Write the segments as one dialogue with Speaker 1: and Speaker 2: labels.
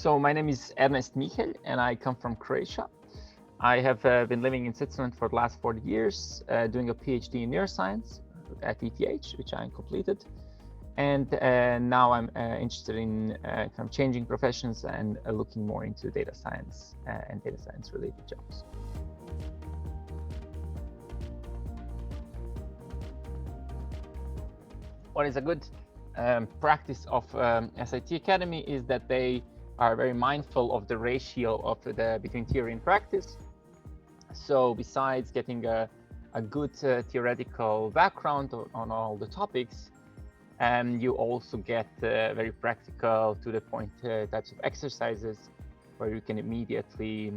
Speaker 1: So my name is Ernest Mihelj and I come from Croatia. I have been living in Switzerland for the last 40 years, doing a PhD in neuroscience at ETH, which I completed. And now I'm interested in kind of changing professions and looking more into data science and data science related jobs. What is a good practice of SIT Academy is that they are very mindful of the ratio of between theory and practice. So besides getting a good theoretical background on all the topics, you also get very practical, to the point types of exercises where you can immediately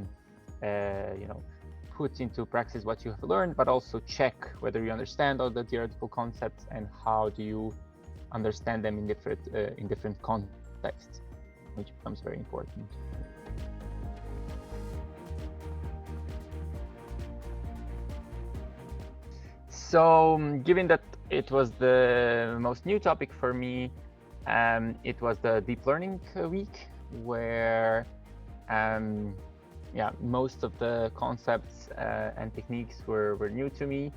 Speaker 1: put into practice what you have learned, but also check whether you understand all the theoretical concepts and how do you understand them in different contexts, which becomes very important. So given that it was the most new topic for me, it was the deep learning week, where most of the concepts and techniques were new to me.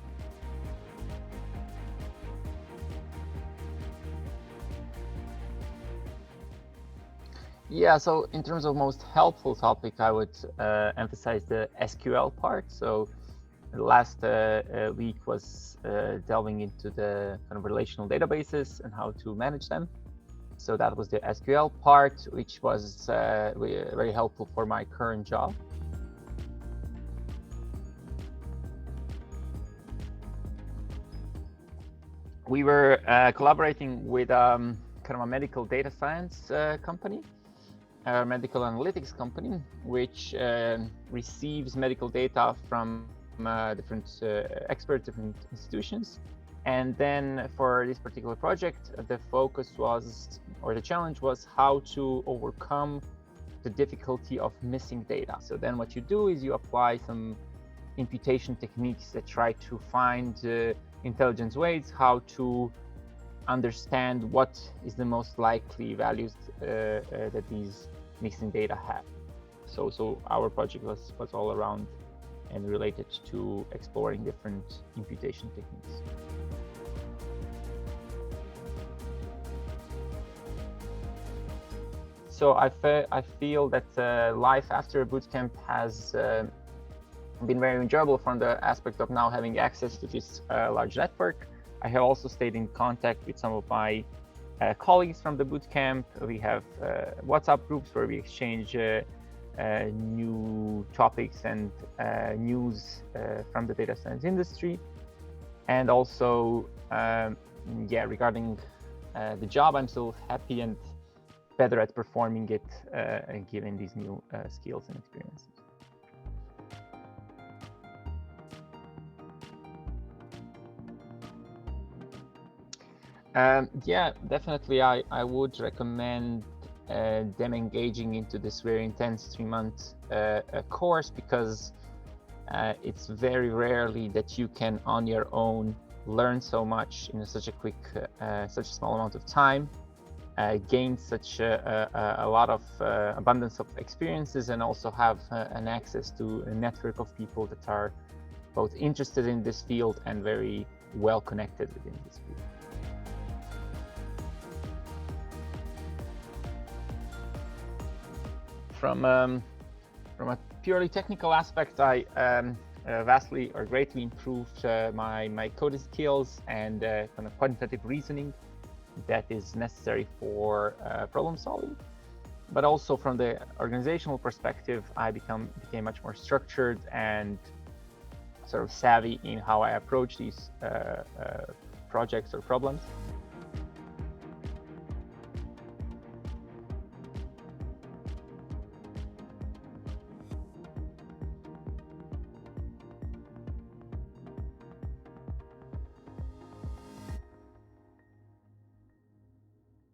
Speaker 1: Yeah, so in terms of most helpful topic, I would emphasize the SQL part. So the last week was delving into the kind of relational databases and how to manage them. So that was the SQL part, which was very helpful for my current job. We were collaborating with kind of a medical data science company, a medical analytics company, which receives medical data from different experts, different institutions. And then for this particular project, the focus was, or the challenge was, how to overcome the difficulty of missing data. So then what you do is you apply some imputation techniques that try to find intelligent ways how to understand what is the most likely values that these missing data have. So our project was all around and related to exploring different imputation techniques. So I feel that life after a bootcamp has been very enjoyable from the aspect of now having access to this large network. I have also stayed in contact with some of my colleagues from the bootcamp. We have WhatsApp groups where we exchange new topics and news from the data science industry. And also, regarding the job, I'm still happy and better at performing it given these new skills and experiences. Definitely. I would recommend them engaging into this very intense 3-month course, because it's very rarely that you can on your own learn so much in such a small amount of time, gain such a lot of abundance of experiences, and also have an access to a network of people that are both interested in this field and very well connected within this field. From a purely technical aspect, I vastly or greatly improved my coding skills and kind of quantitative reasoning that is necessary for problem solving. But also from the organizational perspective, I became much more structured and sort of savvy in how I approach these projects or problems.